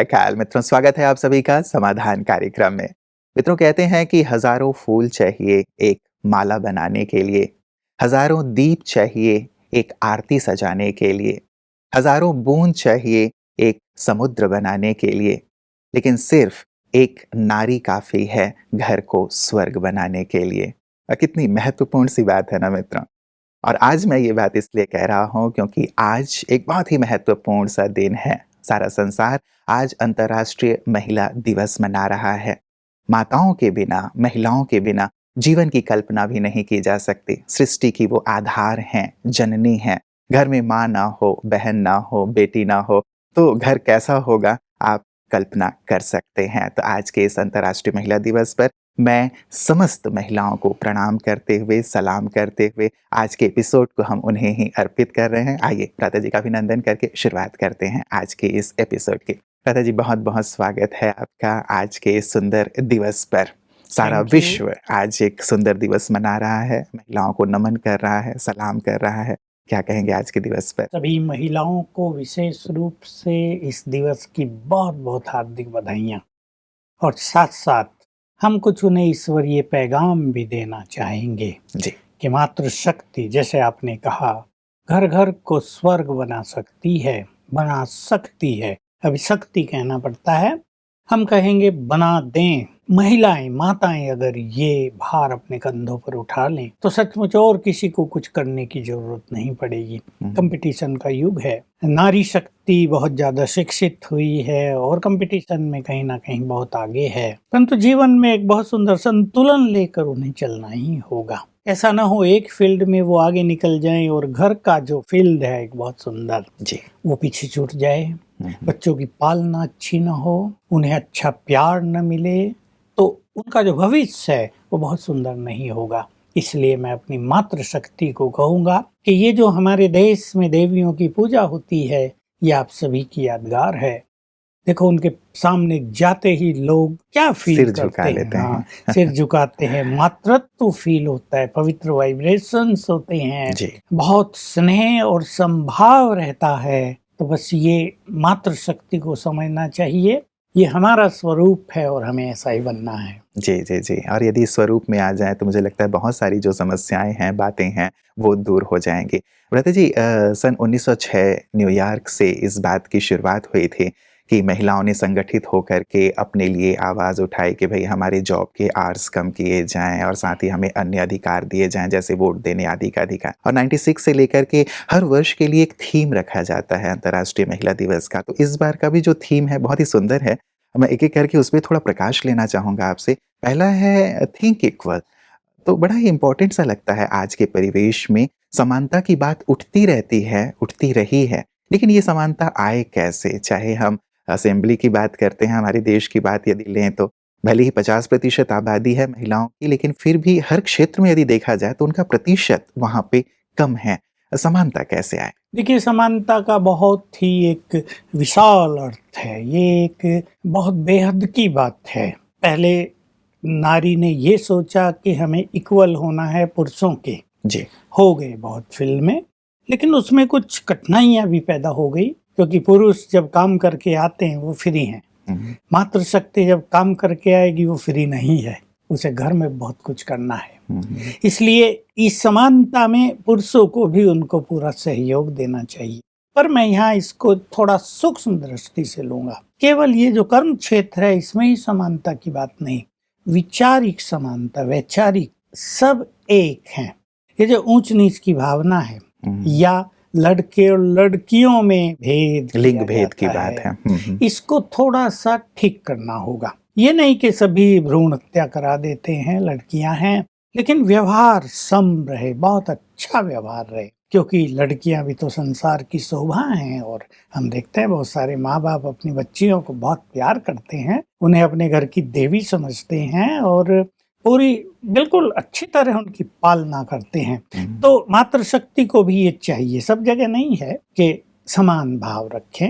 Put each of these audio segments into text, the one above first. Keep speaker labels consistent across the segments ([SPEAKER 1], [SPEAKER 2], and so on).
[SPEAKER 1] ख्याल मित्रों, स्वागत है आप सभी का समाधान कार्यक्रम में। मित्रों, कहते हैं कि हजारों फूल चाहिए एक माला बनाने के लिए, हजारों दीप चाहिए एक आरती सजाने के लिए, हजारों बूंद चाहिए एक समुद्र बनाने के लिए, लेकिन सिर्फ एक नारी काफी है घर को स्वर्ग बनाने के लिए। कितनी महत्वपूर्ण सी बात है ना मित्रों। और आज मैं ये बात इसलिए कह रहा हूँ क्योंकि आज एक बहुत ही महत्वपूर्ण सा दिन है। सारा संसार आज अंतर्राष्ट्रीय महिला दिवस मना रहा है। माताओं के बिना, महिलाओं के बिना जीवन की कल्पना भी नहीं की जा सकती। सृष्टि की वो आधार हैं, जननी हैं। घर में माँ ना हो, बहन ना हो, बेटी ना हो तो घर कैसा होगा आप कल्पना कर सकते हैं। तो आज के इस अंतर्राष्ट्रीय महिला दिवस पर मैं समस्त महिलाओं को प्रणाम करते हुए, सलाम करते हुए आज के एपिसोड को हम उन्हें ही अर्पित कर रहे हैं। आइए प्राता जी का अभिनंदन करके शुरुआत करते हैं आज के इस एपिसोड की। प्राता जी, बहुत बहुत स्वागत है आपका आज के इस सुंदर दिवस पर। सारा
[SPEAKER 2] थैंक यू।
[SPEAKER 1] विश्व आज एक सुंदर दिवस मना रहा है, महिलाओं को नमन कर रहा है, सलाम कर रहा है। क्या कहेंगे आज के दिवस पर?
[SPEAKER 2] सभी महिलाओं को विशेष रूप से इस दिवस की बहुत बहुत हार्दिक बधाइयाँ। और साथ साथ हम कुछ उन्हें ईश्वरीय पैगाम भी देना चाहेंगे
[SPEAKER 1] जी।
[SPEAKER 2] कि मातृशक्ति, जैसे आपने कहा, घर घर को स्वर्ग बना सकती है, बना सकती है। अभी शक्ति कहना पड़ता है, हम कहेंगे बना दें। महिलाएं, माताएं अगर ये भार अपने कंधों पर उठा लें तो सचमुच और किसी को कुछ करने की जरूरत नहीं पड़ेगी। कंपटीशन का युग है, नारी शक्ति बहुत ज्यादा शिक्षित हुई है और कंपटीशन में कहीं ना कहीं बहुत आगे है, परंतु जीवन में एक बहुत सुंदर संतुलन लेकर उन्हें चलना ही होगा। ऐसा ना हो एक फील्ड में वो आगे निकल जाएं और घर का जो फील्ड है एक बहुत सुंदर,
[SPEAKER 1] जी।
[SPEAKER 2] वो पीछे छूट जाए। बच्चों की पालना अच्छी न हो, उन्हें अच्छा प्यार न मिले, तो उनका जो भविष्य है वो बहुत सुंदर नहीं होगा। इसलिए मैं अपनी मातृशक्ति को कहूँगा कि ये जो हमारे देश में देवियों की पूजा होती है, ये आप सभी की यादगार है। देखो, उनके सामने जाते ही लोग क्या फील
[SPEAKER 1] सिर झुका
[SPEAKER 2] करते
[SPEAKER 1] लेते
[SPEAKER 2] हैं।
[SPEAKER 1] हैं।
[SPEAKER 2] हाँ, सिर झुकाते हैं, मातृत्व फील होता है, पवित्र वाइब्रेशंस होते हैं,
[SPEAKER 1] जी।
[SPEAKER 2] बहुत स्नेह और संभाव रहता है। तो बस ये मातृशक्ति को समझना चाहिए, ये हमारा स्वरूप है और हमें ऐसा ही बनना है।
[SPEAKER 1] जी, जी, जी। और यदि इस स्वरूप में आ जाएँ तो मुझे लगता है बहुत सारी जो समस्याएँ हैं, बातें हैं, वो दूर हो जाएँगी। व्रता जी, सन 1906 न्यूयॉर्क से इस बात की शुरुआत हुई थी कि महिलाओं ने संगठित होकर के अपने लिए आवाज़ उठाई कि भई हमारे जॉब के आवर्स कम किए जाएँ और साथ ही हमें अन्य अधिकार दिए जाएँ, जैसे वोट देने आदि का अधिकार। और 96 से लेकर के हर वर्ष के लिए एक थीम रखा जाता है अंतर्राष्ट्रीय महिला दिवस का। तो इस बार का भी जो थीम है बहुत ही सुंदर है। मैं एक-एक करके उसपे थोड़ा प्रकाश लेना चाहूँगा आपसे। पहला है थिंक इक्वल। तो बड़ा ही इम्पोर्टेंट सा लगता है आज के परिवेश में। समानता की बात उठती रहती है, उठती रही है, लेकिन ये समानता आए कैसे? चाहे हम असेंबली की बात करते हैं, हमारे देश की बात यदि लें तो भले ही 50% आबादी है महिलाओं की, लेकिन फिर भी हर क्षेत्र में यदि देखा जाए तो उनका प्रतिशत वहाँ पे कम है। समानता कैसे आए?
[SPEAKER 2] देखिए, समानता का बहुत ही एक विशाल अर्थ है, ये एक बहुत बेहद की बात है। पहले नारी ने ये सोचा कि हमें इक्वल होना है पुरुषों के,
[SPEAKER 1] जी।
[SPEAKER 2] हो गए बहुत फिल्में, लेकिन उसमें कुछ कठिनाइयां भी पैदा हो गई, क्योंकि पुरुष जब काम करके आते हैं वो फ्री हैं, मातृशक्ति जब काम करके आएगी वो फ्री नहीं है, उसे घर में बहुत कुछ करना है। इसलिए इस समानता में पुरुषों को भी उनको पूरा सहयोग देना चाहिए। पर मैं यहाँ इसको थोड़ा सूक्ष्म दृष्टि से लूंगा। केवल ये जो कर्म क्षेत्र है इसमें ही समानता की बात नहीं, विचारिक समानता, वैचारिक, सब एक हैं। ये जो ऊंच नीच की भावना है या लड़के और लड़कियों में भेद,
[SPEAKER 1] लिंग भेद की बात है।
[SPEAKER 2] इसको थोड़ा सा ठीक करना होगा। ये नहीं कि सभी भ्रूण हत्या करा देते हैं, लड़कियां हैं, लेकिन व्यवहार सम रहे, बहुत अच्छा व्यवहार रहे, क्योंकि लड़कियां भी तो संसार की शोभा हैं। और हम देखते हैं बहुत सारे माँ बाप अपनी बच्चियों को बहुत प्यार करते हैं, उन्हें अपने घर की देवी समझते हैं और पूरी बिल्कुल अच्छी तरह उनकी पालना करते हैं। तो मातृशक्ति को भी ये चाहिए, सब जगह नहीं है कि समान भाव रखें,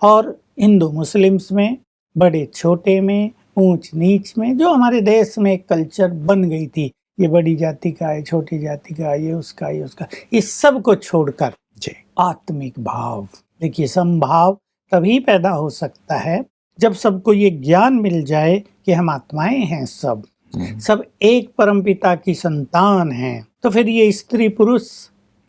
[SPEAKER 2] और हिंदू मुस्लिम्स में, बड़े छोटे में, ऊंच नीच में, जो हमारे देश में एक कल्चर बन गई थी, ये बड़ी जाति का है, छोटी जाति का, ये उसका, ये उसका, इस सब को छोड़कर आत्मिक भाव, देखिए समभाव तभी पैदा हो सकता है जब सबको ये ज्ञान मिल जाए कि हम आत्माएं हैं, सब एक परमपिता की संतान हैं, तो फिर ये स्त्री पुरुष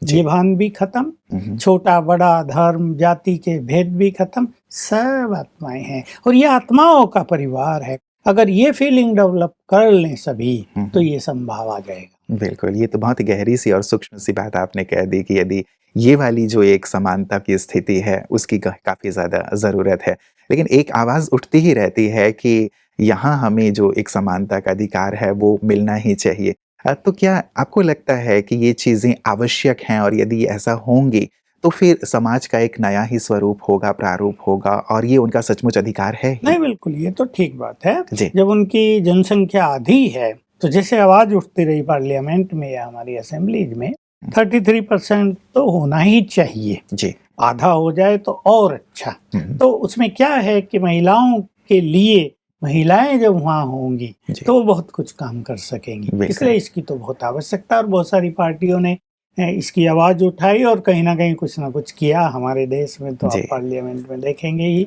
[SPEAKER 2] ये भान भी खत्म, छोटा बड़ा धर्म जाति के भेद भी खत्म, सब आत्माएं हैं और ये आत्माओं का परिवार है। अगर ये फीलिंग डेवलप कर लें सभी तो ये संभाव आ जाएगा।
[SPEAKER 1] बिल्कुल, ये तो बहुत गहरी सी और सूक्ष्म सी बात आपने कह दी कि यदि ये वाली जो एक समानता की स्थिति है उसकी काफ़ी ज़्यादा ज़रूरत है। लेकिन एक आवाज़ उठती ही रहती है कि यहाँ हमें जो एक समानता का अधिकार है वो मिलना ही चाहिए। तो क्या आपको लगता है कि ये चीज़ें आवश्यक हैं और यदि ऐसा होंगी तो फिर समाज का एक नया ही स्वरूप होगा, प्रारूप होगा और ये उनका सचमुच अधिकार है ही?
[SPEAKER 2] नहीं, बिल्कुल ये तो ठीक बात है।
[SPEAKER 1] जी।
[SPEAKER 2] जब उनकी जनसंख्या आधी है तो जैसे आवाज उठती रही पार्लियामेंट में या हमारी असेंबलीज में 33% तो होना ही चाहिए।
[SPEAKER 1] जी।
[SPEAKER 2] आधा हो जाए तो और अच्छा। तो उसमें क्या है कि महिलाओं के लिए महिलाएं जब वहाँ होंगी तो वो बहुत कुछ काम कर सकेंगी, इसलिए इसकी तो बहुत आवश्यकता और बहुत सारी पार्टियों ने इसकी आवाज उठाई और कहीं ना कहीं कुछ ना कुछ किया हमारे देश में। तो आप पार्लियामेंट में देखेंगे ही,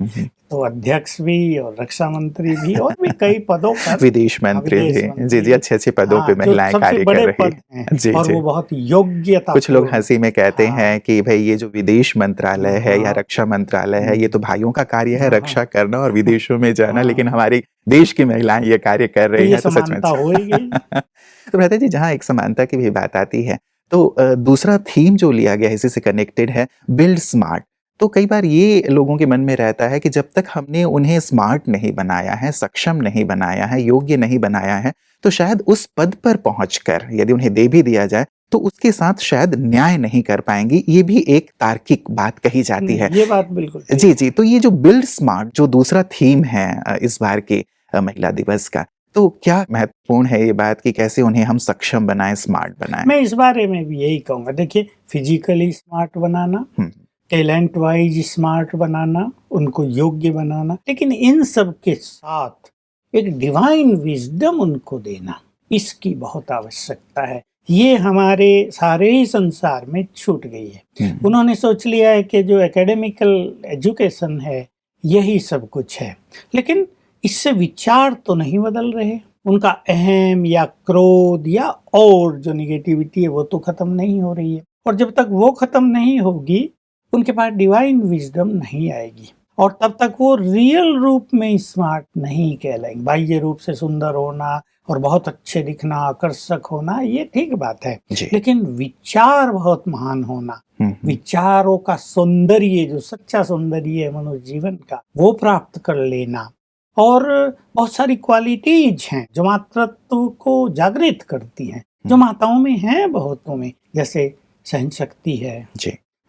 [SPEAKER 2] तो अध्यक्ष भी और रक्षा मंत्री भी और भी कई पदों पर,
[SPEAKER 1] विदेश मंत्री भी, जी, अच्छे पदों पे महिलाएं कार्य कर रही हैं।
[SPEAKER 2] जी, और वो बहुत योग्यता।
[SPEAKER 1] कुछ लोग हंसी में कहते हैं कि भाई ये जो विदेश मंत्रालय है या रक्षा मंत्रालय है ये तो भाइयों का कार्य है रक्षा करना और विदेशों में जाना, लेकिन हमारी देश की महिलाएं ये कार्य कर रही हैं, तो सचमुच। तो भ्राता जी, जहाँ एक समानता की भी बात आती है तो दूसरा थीम जो लिया गया है इसी से कनेक्टेड है, बिल्ड स्मार्ट। तो कई बार ये लोगों के मन में रहता है कि जब तक हमने उन्हें स्मार्ट नहीं बनाया है, सक्षम नहीं बनाया है, योग्य नहीं बनाया है, तो शायद उस पद पर पहुंचकर यदि उन्हें दे भी दिया जाए तो उसके साथ शायद न्याय नहीं कर पाएंगी। ये भी एक तार्किक बात कही जाती है।
[SPEAKER 2] ये बात बिल्कुल
[SPEAKER 1] जी। तो ये जो बिल्ड स्मार्ट जो दूसरा थीम है इस बार के महिला दिवस का, तो क्या महत्वपूर्ण है ये बात कि कैसे उन्हें हम सक्षम बनाएं, स्मार्ट बनाएं?
[SPEAKER 2] मैं इस बारे में भी यही कहूँगा। देखिए, फिजिकली स्मार्ट बनाना, टैलेंट वाइज स्मार्ट बनाना, उनको योग्य बनाना, लेकिन इन सब के साथ एक डिवाइन विजडम उनको देना, इसकी बहुत आवश्यकता है। ये हमारे सारे ही संसार में छूट गई है। उन्होंने सोच लिया है कि जो एकेडमिकल एजुकेशन है यही सब कुछ है, लेकिन इससे विचार तो नहीं बदल रहे। उनका अहम या क्रोध या और जो निगेटिविटी है वो तो खत्म नहीं हो रही है, और जब तक वो खत्म नहीं होगी उनके पास डिवाइन विजडम नहीं आएगी, और तब तक वो रियल रूप में स्मार्ट नहीं कहलाएंगे। बाह्य रूप से सुंदर होना और बहुत अच्छे दिखना, आकर्षक होना, ये ठीक बात है, लेकिन विचार बहुत महान होना, विचारों का सौंदर्य, जो सच्चा सौंदर्य है मनुष्य जीवन का, वो प्राप्त कर लेना, और बहुत सारी क्वालिटीज हैं जो मातृत्व को जागृत करती हैं, जो माताओं में हैं, बहुतों में, जैसे सहन शक्ति है,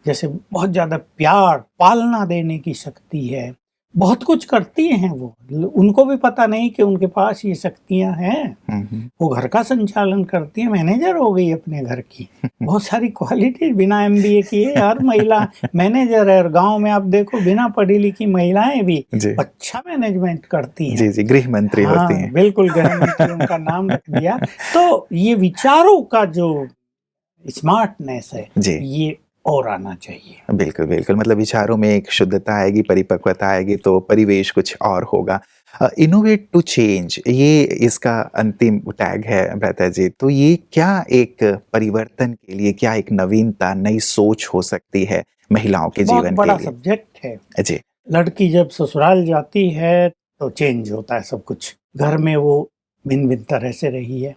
[SPEAKER 2] जैसे बहुत ज्यादा प्यार, पालना देने की शक्ति है, बहुत कुछ करती हैं वो। उनको भी पता नहीं कि उनके पास ये शक्तियां हैं। वो घर का संचालन करती है, मैनेजर हो गई अपने घर की। बहुत सारी क्वालिटी, बिना MBA किए हर महिला मैनेजर है। और गांव में आप देखो बिना पढ़ी लिखी महिलाएं भी अच्छा मैनेजमेंट करती हैं।
[SPEAKER 1] जी, गृह मंत्री होती हैं।
[SPEAKER 2] बिल्कुल, गृह मंत्री उनका नाम रख दिया। तो ये विचारों का जो स्मार्टनेस है ये और आना चाहिए।
[SPEAKER 1] बिल्कुल, मतलब विचारों में एक शुद्धता आएगी, परिपक्वता आएगी तो परिवेश कुछ और होगा। इनोवेट टू चेंज, ये इसका अंतिम टैग है भ्राता जी। तो ये क्या एक परिवर्तन के लिए, क्या एक नवीनता, नई सोच हो सकती है महिलाओं के जीवन के लिए?
[SPEAKER 2] बहुत बड़ा सब्जेक्ट है
[SPEAKER 1] जी।
[SPEAKER 2] लड़की जब ससुराल जाती है तो चेंज होता है सब कुछ। घर में वो भिन्न तरह से रही है,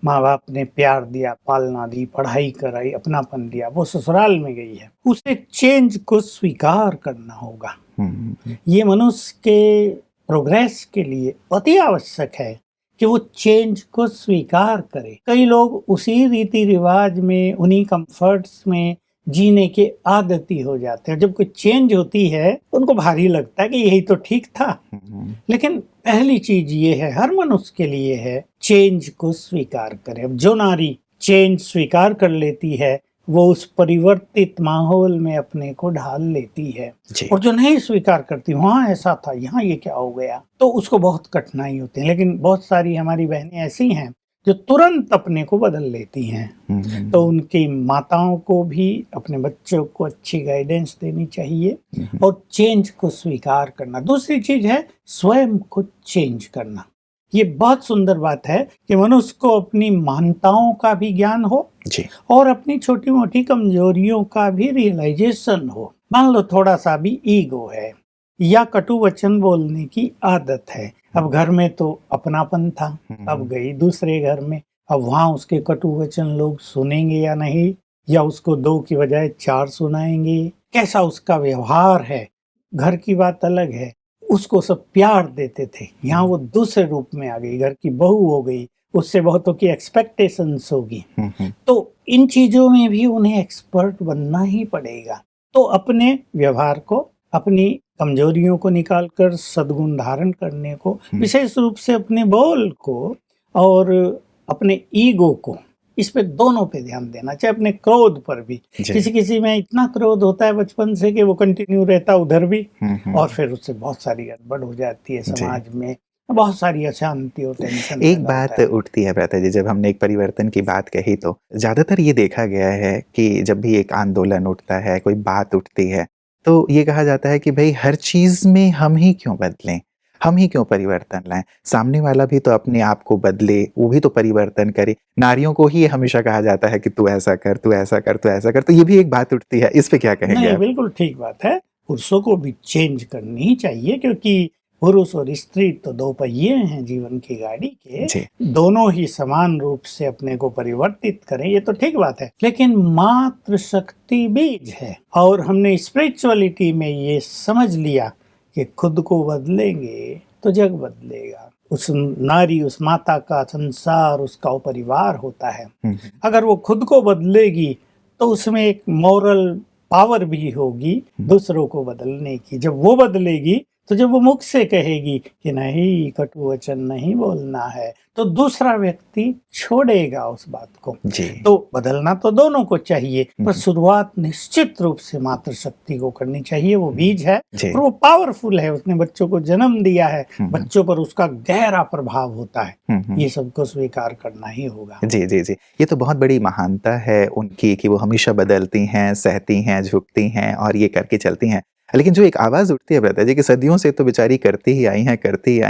[SPEAKER 2] माँ बाप ने प्यार दिया, पालना दी, पढ़ाई कराई, अपनापन दिया, वो ससुराल में गई है, उसे चेंज को स्वीकार करना होगा। ये मनुष्य के प्रोग्रेस के लिए अति आवश्यक है कि वो चेंज को स्वीकार करे। कई लोग उसी रीति रिवाज में, उन्हीं कंफर्ट्स में जीने के आदती हो जाते हैं। जब कोई चेंज होती है उनको भारी लगता है कि यही तो ठीक था। लेकिन पहली चीज ये है, हर मनुष्य के लिए है, चेंज को स्वीकार करे। अब जो नारी चेंज स्वीकार कर लेती है वो उस परिवर्तित माहौल में अपने को ढाल लेती है, और जो नहीं स्वीकार करती, वहाँ ऐसा था, यहाँ ये क्या हो गया, तो उसको बहुत कठिनाई होती है। लेकिन बहुत सारी हमारी बहनें ऐसी हैं जो तुरंत अपने को बदल लेती हैं। तो उनकी माताओं को भी अपने बच्चों को अच्छी गाइडेंस देनी चाहिए और चेंज को स्वीकार करना। दूसरी चीज है स्वयं को चेंज करना। ये बहुत सुंदर बात है कि मनुष्य को अपनी महानताओं का भी ज्ञान हो
[SPEAKER 1] जी।
[SPEAKER 2] और अपनी छोटी मोटी कमजोरियों का भी रियलाइजेशन हो। मान लो थोड़ा सा भी ईगो है या कटु वचन बोलने की आदत है। अब घर में तो अपनापन था, अब गई दूसरे घर में, अब वहां उसके कटु वचन लोग सुनेंगे या नहीं, या उसको 2 की बजाय 4 सुनाएंगे। कैसा उसका व्यवहार है, घर की बात अलग है। उसको सब प्यार देते थे, यहाँ वो दूसरे रूप में आ गई, घर की बहू हो गई, उससे बहुतों की एक्सपेक्टेशंस होगी। तो इन चीजों में भी उन्हें एक्सपर्ट बनना ही पड़ेगा। तो अपने व्यवहार को, अपनी कमजोरियों को निकालकर सद्गुण धारण करने को, विशेष रूप से अपने बोल को और अपने ईगो को, इस पे दोनों पे ध्यान देना चाहिए। अपने क्रोध पर भी, किसी में इतना क्रोध होता है बचपन से कि वो कंटिन्यू रहता उधर भी, और फिर उससे बहुत सारी गड़बड़ हो जाती है समाज में, बहुत सारी अशांति और टेंशन।
[SPEAKER 1] एक बात उठती है भ्राता जी, जब हमने एक परिवर्तन की बात कही तो ज्यादातर ये देखा गया है कि जब भी एक आंदोलन उठता है, कोई बात उठती है, तो ये कहा जाता है कि भाई हर चीज में हम ही क्यों बदलें, हम ही क्यों परिवर्तन लाएं, सामने वाला भी तो अपने आप को बदले, वो भी तो परिवर्तन करे। नारियों को ही हमेशा कहा जाता है कि तू ऐसा कर, तू ऐसा कर, तू ऐसा कर। तो ये भी एक बात उठती है, इस पे क्या कहेंगे आप?
[SPEAKER 2] बिल्कुल ठीक बात है, पुरुषों को भी चेंज करनी ही चाहिए, क्योंकि पुरुष और स्त्री तो 2 पहिए हैं जीवन की गाड़ी के, दोनों ही समान रूप से अपने को परिवर्तित करें, ये तो ठीक बात है। लेकिन मातृ शक्ति बीज है, और हमने स्पिरिचुअलिटी में ये समझ लिया कि खुद को बदलेंगे तो जग बदलेगा। उस नारी, उस माता का संसार, उसका परिवार होता है। अगर वो खुद को बदलेगी तो उसमें एक मॉरल पावर भी होगी दूसरों को बदलने की। जब वो बदलेगी तो जब वो मुख से कहेगी कि नहीं, कटु वचन नहीं बोलना है, तो दूसरा व्यक्ति छोड़ेगा उस बात को। तो बदलना तो दोनों को चाहिए, पर शुरुआत निश्चित रूप से मातृशक्ति को करनी चाहिए। वो बीज है और वो पावरफुल है, उसने बच्चों को जन्म दिया है, बच्चों पर उसका गहरा प्रभाव होता है, ये सबको स्वीकार करना ही होगा।
[SPEAKER 1] जी जी जी, ये तो बहुत बड़ी महानता है उनकी कि वो हमेशा बदलती हैं, सहती हैं, झुकती हैं और ये करके चलती हैं। लेकिन जो एक आवाज उठती है भ्राता जी कि सदियों से तो बेचारी करती ही आई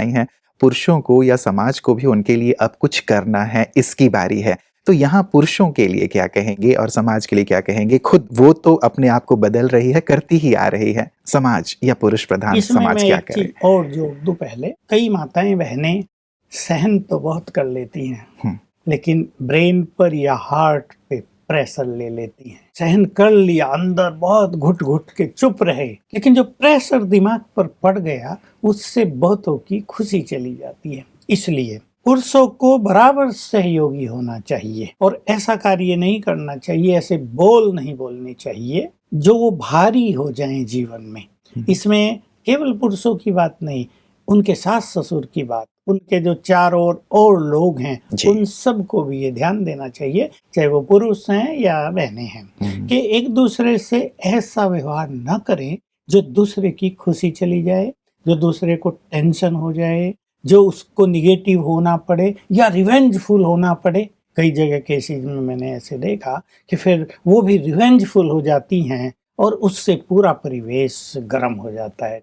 [SPEAKER 1] हैं, पुरुषों को या समाज को भी उनके लिए अब कुछ करना है, इसकी बारी है। तो यहाँ पुरुषों के लिए क्या कहेंगे और समाज के लिए क्या कहेंगे? खुद वो तो अपने आप को बदल रही है, करती ही आ रही है, समाज या पुरुष प्रधान समाज क्या करे?
[SPEAKER 2] और जोड़ दूं पहले, कई माताएं बहनें सहन तो बहुत कर लेती हैं, लेकिन ब्रेन पर या हार्ट पे प्रेशर ले लेती हैं। सहन कर लिया, अंदर बहुत घुट घुट के चुप रहे, लेकिन जो प्रेशर दिमाग पर पड़ गया उससे बहुतों की खुशी चली जाती है। इसलिए पुरुषों को बराबर सहयोगी होना चाहिए और ऐसा कार्य नहीं करना चाहिए, ऐसे बोल नहीं बोलने चाहिए जो वो भारी हो जाएं जीवन में। इसमें केवल पुरुषों की बात नहीं, उनके सास ससुर की बात, उनके जो चारों और लोग हैं, उन सब को भी ये ध्यान देना चाहिए, चाहे वो पुरुष हैं या बहनें हैं, कि एक दूसरे से ऐसा व्यवहार न करें जो दूसरे की खुशी चली जाए, जो दूसरे को टेंशन हो जाए, जो उसको निगेटिव होना पड़े या रिवेंजफुल होना पड़े। कई जगह केसेस में मैंने ऐसे देखा कि फिर वो भी रिवेंजफुल हो जाती हैं और उससे पूरा परिवेश गर्म हो जाता है।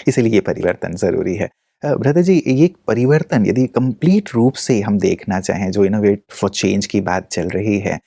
[SPEAKER 1] इसलिए परिवर्तन जरूरी है। भ्राता जी, ये परिवर्तन यदि कंप्लीट रूप से हम देखना चाहें, जो इनोवेट फॉर चेंज की बात चल रही है,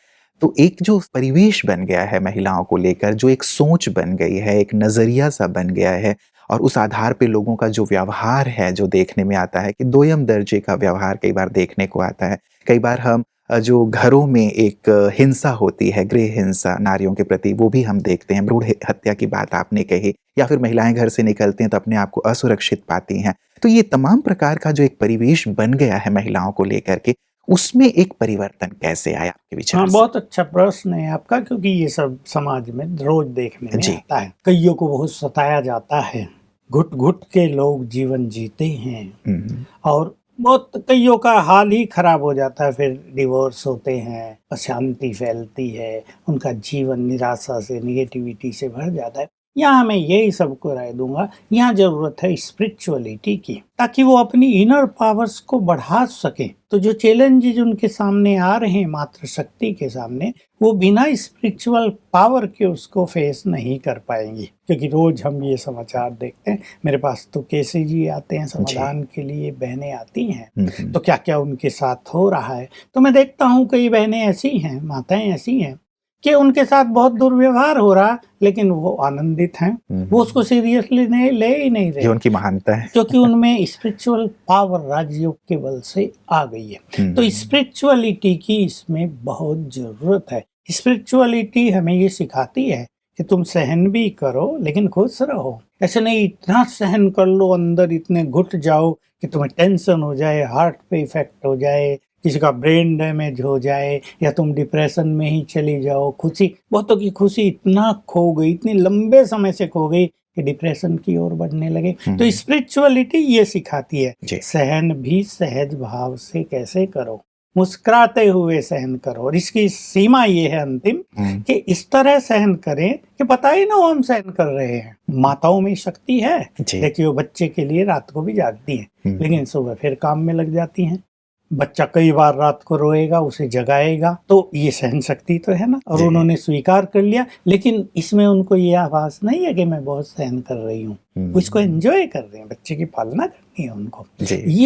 [SPEAKER 1] तो एक जो परिवेश बन गया है महिलाओं को लेकर, जो एक सोच बन गई है, एक नजरिया सा बन गया है, और उस आधार पे लोगों का जो व्यवहार है, जो देखने में आता है कि दोयम दर्जे का व्यवहार कई बार देखने को आता है। कई बार हम जो घरों में एक हिंसा होती है, गृह हिंसा नारियों के प्रति, वो भी हम देखते हैं। भ्रूण हत्या की बात आपने कही, या फिर महिलाएं घर से निकलती हैं तो अपने आप को असुरक्षित पाती हैं। तो ये तमाम प्रकार का जो एक परिवेश बन गया है महिलाओं को लेकर के, उसमें एक परिवर्तन कैसे आया आपके विचार से?
[SPEAKER 2] बहुत अच्छा प्रश्न है आपका, क्योंकि ये सब समाज में रोज देखने में आता है। कईयों को बहुत सताया जाता है, घुट घुट के लोग जीवन जीते हैं और बहुत कईयों का हाल ही खराब हो जाता है, फिर डिवोर्स होते हैं, अशांति फैलती है, उनका जीवन निराशा से, निगेटिविटी से भर जाता है। यहाँ मैं यही सबको राय दूंगा, यहाँ जरूरत है स्पिरिचुअलिटी की, ताकि वो अपनी इनर पावर्स को बढ़ा सके। तो जो चैलेंजेस उनके सामने आ रहे हैं मात्र शक्ति के सामने, वो बिना स्पिरिचुअल पावर के उसको फेस नहीं कर पाएंगी। क्योंकि रोज हम ये समाचार देखते हैं, मेरे पास तो केसी जी आते हैं समाधान के लिए, बहनें आती हैं, तो क्या क्या उनके साथ हो रहा है। तो मैं देखता हूँ कई बहनें ऐसी हैं, माताएं ऐसी हैं कि उनके साथ बहुत दुर्व्यवहार हो रहा, लेकिन वो आनंदित हैं, वो उसको सीरियसली नहीं ले ही नहीं रहे।
[SPEAKER 1] ये उनकी महानता है,
[SPEAKER 2] क्योंकि उनमें स्पिरिचुअल पावर राजयोग के बल से आ गई है। तो स्पिरिचुअलिटी की इसमें बहुत जरूरत है। स्पिरिचुअलिटी हमें ये सिखाती है कि तुम सहन भी करो लेकिन खुश रहो। ऐसे नहीं इतना सहन कर लो, अंदर इतने घुट जाओ कि तुम्हें टेंशन हो जाए, हार्ट पे इफेक्ट हो जाए, किसी का ब्रेन डैमेज हो जाए, या तुम डिप्रेशन में ही चली जाओ। खुशी, बहुतों की खुशी इतना खो गई, इतने लंबे समय से खो गई कि डिप्रेशन की ओर बढ़ने लगे। तो स्पिरिचुअलिटी ये सिखाती है सहन भी सहज भाव से कैसे करो, मुस्कुराते हुए सहन करो। और इसकी सीमा ये है अंतिम कि इस तरह सहन करें कि पता ही ना हो हम सहन कर रहे हैं। माताओं में शक्ति है, देखिए वो बच्चे के लिए रात को भी जागती हैं, लेकिन सुबह फिर काम में लग जाती हैं। बच्चा कई बार रात को रोएगा, उसे जगाएगा, तो ये सहन शक्ति तो है ना। और उन्होंने स्वीकार कर लिया, लेकिन इसमें उनको ये आभास नहीं है कि मैं बहुत सहन कर रही हूँ, वो इसको एंजॉय कर रहे हैं। बच्चे की पालना करनी है उनको।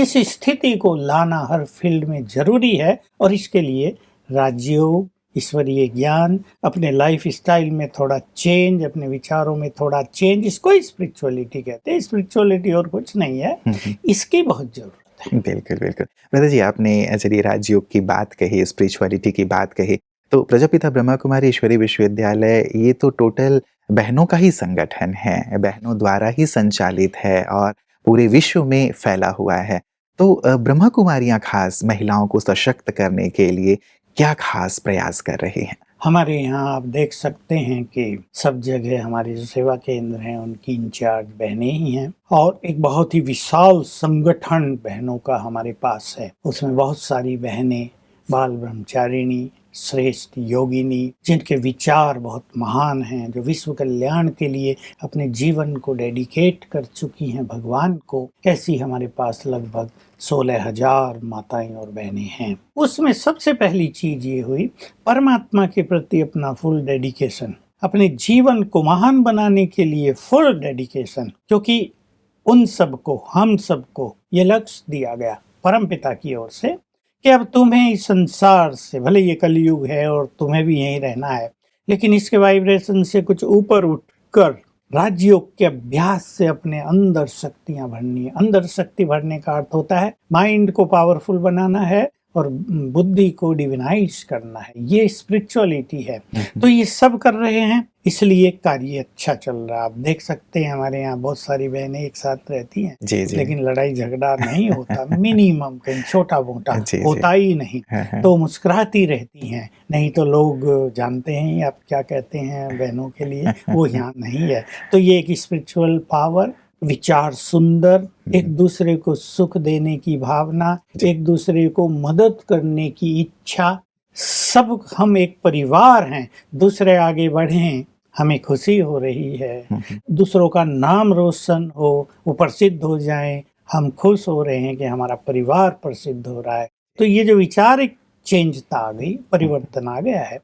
[SPEAKER 2] इस स्थिति को लाना हर फील्ड में जरूरी है, और इसके लिए राजयोग, ईश्वरीय ज्ञान, अपने लाइफ स्टाइल में थोड़ा चेंज, अपने विचारों में थोड़ा चेंज, इसको स्पिरिचुअलिटी कहते हैं। स्पिरिचुअलिटी और कुछ नहीं है, इसकी बहुत जरूरत।
[SPEAKER 1] बिल्कुल बिल्कुल ब्रदर जी, आपने चलिए राजयोग की बात कही, स्पिरिचुअलिटी की बात कही, तो प्रजापिता ब्रह्मा कुमारी ईश्वरीय विश्वविद्यालय ये तो टोटल बहनों का ही संगठन है, बहनों द्वारा ही संचालित है और पूरे विश्व में फैला हुआ है। तो ब्रह्मा कुमारियाँ खास महिलाओं को सशक्त करने के लिए क्या खास प्रयास कर रही हैं?
[SPEAKER 2] हमारे यहाँ आप देख सकते हैं कि सब जगह हमारे जो सेवा केंद्र हैं उनकी इंचार्ज बहनें ही हैं, और एक बहुत ही विशाल संगठन बहनों का हमारे पास है। उसमें बहुत सारी बहनें बाल ब्रह्मचारिणी, श्रेष्ठ योगिनी, जिनके विचार बहुत महान हैं, जो विश्व कल्याण के लिए अपने जीवन को डेडिकेट कर चुकी हैं भगवान को। ऐसी हमारे पास लगभग 16,000 माताएं और बहनें हैं। उसमें सबसे पहली चीज ये हुई, परमात्मा के प्रति अपना फुल डेडिकेशन, अपने जीवन को महान बनाने के लिए फुल डेडिकेशन। क्योंकि उन सबको, हम सबको ये लक्ष्य दिया गया परमपिता की ओर से कि अब तुम्हें इस संसार से, भले ये कलयुग है और तुम्हें भी यहीं रहना है, लेकिन इसके वाइब्रेशन से कुछ ऊपर उठकर राजयोग के अभ्यास से अपने अंदर शक्तियां भरनी है। अंदर शक्ति भरने का अर्थ होता है माइंड को पावरफुल बनाना है और बुद्धि को डिविनाइज करना है। ये स्पिरिचुअलिटी है। तो ये सब कर रहे हैं, इसलिए कार्य अच्छा चल रहा है। आप देख सकते हैं हमारे यहाँ बहुत सारी बहनें एक साथ रहती हैं, लेकिन लड़ाई झगड़ा नहीं होता। मिनिमम कहीं छोटा मोटा होता ही नहीं, तो मुस्कुराती रहती हैं। नहीं तो लोग जानते हैं आप क्या कहते हैं बहनों के लिए, वो यहाँ नहीं है। तो ये एक स्पिरिचुअल पावर, विचार सुंदर, एक दूसरे को सुख देने की भावना, एक दूसरे को मदद करने की इच्छा, सब हम एक परिवार हैं। दूसरे आगे बढ़ें, हमें खुशी हो रही है। दूसरों का नाम रोशन हो, वो प्रसिद्ध हो जाए, हम खुश हो रहे हैं कि हमारा परिवार प्रसिद्ध हो रहा है। तो ये जो विचार एक चेंजता आ गई, परिवर्तन आ गया है,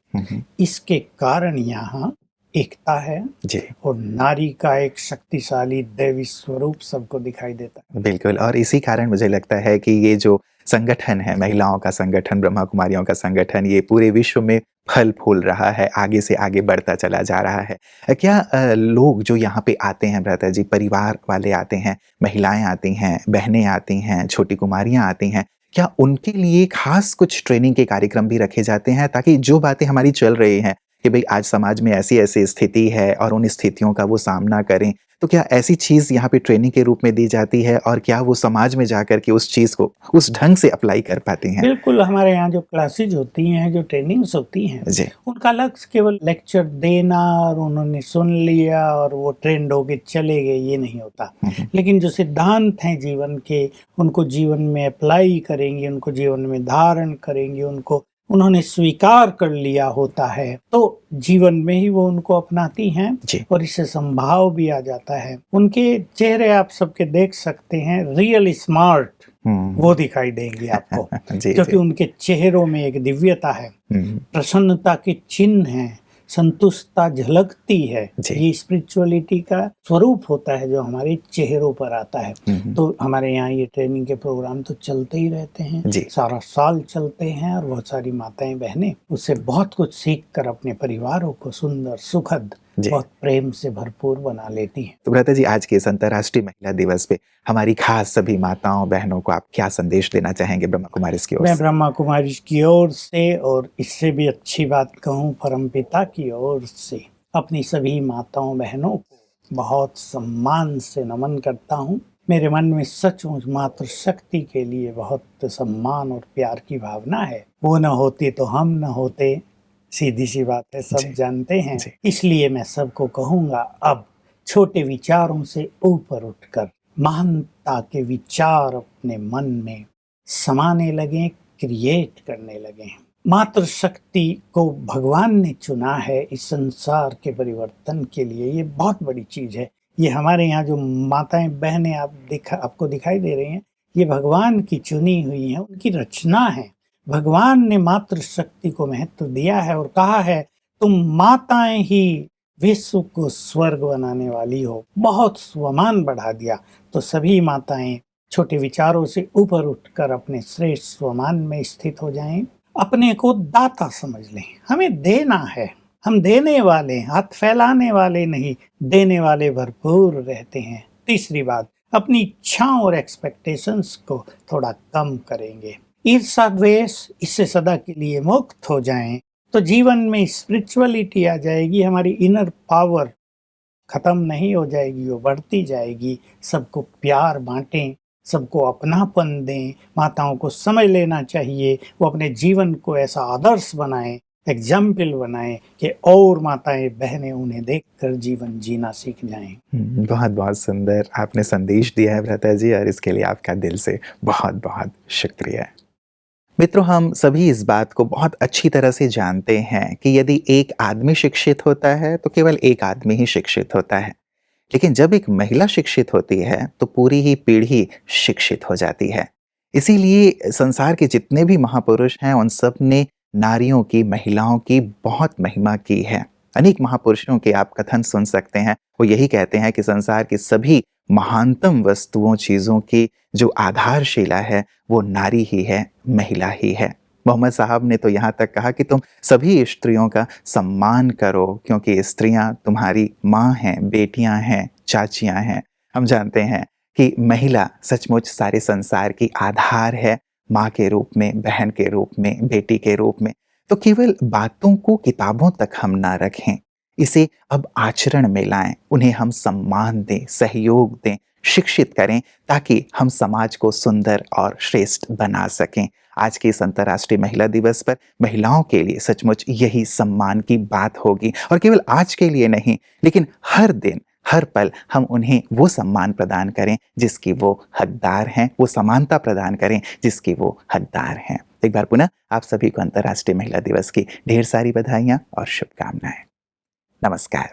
[SPEAKER 2] इसके कारण यहाँ एकता है
[SPEAKER 1] जी,
[SPEAKER 2] और नारी का एक शक्तिशाली दैवी स्वरूप सबको दिखाई देता है।
[SPEAKER 1] बिल्कुल, और इसी कारण मुझे लगता है कि ये जो संगठन है, महिलाओं का संगठन, ब्रह्मा कुमारियों का संगठन, ये पूरे विश्व में फल फूल रहा है, आगे से आगे बढ़ता चला जा रहा है। क्या लोग जो यहाँ पे आते हैं ब्रदर जी, परिवार वाले आते हैं, महिलाएं आती हैं, बहनें आती हैं, छोटी कुमारियाँ आती हैं, क्या उनके लिए खास कुछ ट्रेनिंग के कार्यक्रम भी रखे जाते हैं ताकि जो बातें हमारी चल रही हैं कि भाई आज समाज में ऐसी ऐसी स्थिति है और उन स्थितियों का वो सामना करें, तो क्या ऐसी चीज़ यहाँ पे ट्रेनिंग के रूप में दी जाती है और क्या वो समाज में जाकर के उस चीज़ को उस ढंग से अप्लाई कर पाती हैं?
[SPEAKER 2] बिल्कुल, हमारे यहाँ जो क्लासेज होती हैं, जो ट्रेनिंग्स होती हैं, उनका लक्ष्य केवल लेक्चर देना और उन्होंने सुन लिया और वो ट्रेंड होके चले गए, ये नहीं होता। लेकिन जो सिद्धांत हैं जीवन के, उनको जीवन में अप्लाई करेंगे, उनको जीवन में धारण करेंगे, उनको उन्होंने स्वीकार कर लिया होता है तो जीवन में ही वो उनको अपनाती हैं
[SPEAKER 1] जी।
[SPEAKER 2] और इससे संभाव भी आ जाता है। उनके चेहरे आप सबके देख सकते हैं, रियल स्मार्ट वो दिखाई देंगे आपको
[SPEAKER 1] जी,
[SPEAKER 2] क्योंकि
[SPEAKER 1] जी।
[SPEAKER 2] उनके चेहरों में एक दिव्यता है, प्रसन्नता के चिन्ह हैं, संतुष्टता झलकती है।
[SPEAKER 1] जी।
[SPEAKER 2] ये स्पिरिचुअलिटी का स्वरूप होता है जो हमारे चेहरों पर आता है। तो हमारे यहाँ ये ट्रेनिंग के प्रोग्राम तो चलते ही रहते हैं,
[SPEAKER 1] जी।
[SPEAKER 2] सारा साल चलते हैं और बहुत सारी माताएं बहनें उससे बहुत कुछ सीख कर अपने परिवारों को सुंदर, सुखद,
[SPEAKER 1] जी।
[SPEAKER 2] बहुत प्रेम से भरपूर बना लेती हैं।
[SPEAKER 1] तो भ्राता जी, आज के इस अंतर्राष्ट्रीय महिला दिवस पे हमारी खास सभी माताओं बहनों को आप क्या संदेश देना चाहेंगे ब्रह्मा कुमारी की ओर
[SPEAKER 2] मैं
[SPEAKER 1] से?
[SPEAKER 2] ब्रह्मा कुमारी की ओर से और इससे भी अच्छी बात कहूँ परमपिता की ओर से अपनी सभी माताओं बहनों को बहुत सम्मान से नमन करता हूँ। मेरे मन में सचमुच मातृशक्ति के लिए बहुत सम्मान और प्यार की भावना है। वो न होती तो हम न होते, सीधी सी बात है, सब
[SPEAKER 1] जी।
[SPEAKER 2] जानते हैं।
[SPEAKER 1] जी।
[SPEAKER 2] इसलिए मैं सबको कहूँगा, अब छोटे विचारों से ऊपर उठकर महानता के विचार अपने मन में समाने लगे, क्रिएट करने लगे। मातृशक्ति को भगवान ने चुना है इस संसार के परिवर्तन के लिए। ये बहुत बड़ी चीज है। ये हमारे यहाँ जो माताएं बहनें आपको दिखाई दे रही हैं, ये भगवान की चुनी हुई है, उनकी रचना है। भगवान ने मातृशक्ति को महत्व दिया है और कहा है तुम माताएं ही विश्व को स्वर्ग बनाने वाली हो। बहुत स्वमान बढ़ा दिया। तो सभी माताएं छोटे विचारों से ऊपर उठकर अपने श्रेष्ठ स्वमान में स्थित हो जाएं, अपने को दाता समझ लें। हमें देना है, हम देने वाले, हाथ फैलाने वाले नहीं, देने वाले भरपूर रहते हैं। तीसरी बात, अपनी इच्छाओं और एक्सपेक्टेशंस को थोड़ा कम करेंगे, ईर्ष्या द्वेष इससे सदा के लिए मुक्त हो जाएं, तो जीवन में स्पिरिचुअलिटी आ जाएगी। हमारी इनर पावर खत्म नहीं हो जाएगी, वो बढ़ती जाएगी। सबको प्यार बांटें, सबको अपनापन दें। माताओं को समझ लेना चाहिए, वो अपने जीवन को ऐसा आदर्श बनाएं, एग्जाम्पल बनाएं कि और माताएं बहनें उन्हें देखकर जीवन जीना सीख जाएं।
[SPEAKER 1] बहुत बहुत सुंदर आपने संदेश दिया है भ्राता जी, और इसके लिए आपका दिल से बहुत बहुत शुक्रिया। मित्रों, हम सभी इस बात को बहुत अच्छी तरह से जानते हैं कि यदि एक आदमी शिक्षित होता है तो केवल एक आदमी ही शिक्षित होता है, लेकिन जब एक महिला शिक्षित होती है तो पूरी ही पीढ़ी शिक्षित हो जाती है। इसीलिए संसार के जितने भी महापुरुष हैं उन सब ने नारियों की, महिलाओं की बहुत महिमा की है। अनेक महापुरुषों के आप कथन सुन सकते हैं, वो यही कहते हैं कि संसार की सभी महानतम वस्तुओं, चीज़ों की जो आधारशिला है वो नारी ही है, महिला ही है। मोहम्मद साहब ने तो यहाँ तक कहा कि तुम सभी स्त्रियों का सम्मान करो क्योंकि स्त्रियां तुम्हारी माँ हैं, बेटियां हैं, चाचियां हैं। हम जानते हैं कि महिला सचमुच सारे संसार की आधार है, माँ के रूप में, बहन के रूप में, बेटी के रूप में। तो केवल बातों को किताबों तक हम ना रखें, इसे अब आचरण में लाएं, उन्हें हम सम्मान दें, सहयोग दें, शिक्षित करें ताकि हम समाज को सुंदर और श्रेष्ठ बना सकें। आज के इस अंतर्राष्ट्रीय महिला दिवस पर महिलाओं के लिए सचमुच यही सम्मान की बात होगी, और केवल आज के लिए नहीं लेकिन हर दिन, हर पल हम उन्हें वो सम्मान प्रदान करें जिसकी वो हकदार हैं, वो समानता प्रदान करें जिसकी वो हकदार हैं। एक बार पुनः आप सभी को अंतर्राष्ट्रीय महिला दिवस की ढेर सारी बधाइयाँ और शुभकामनाएं। नमस्कार।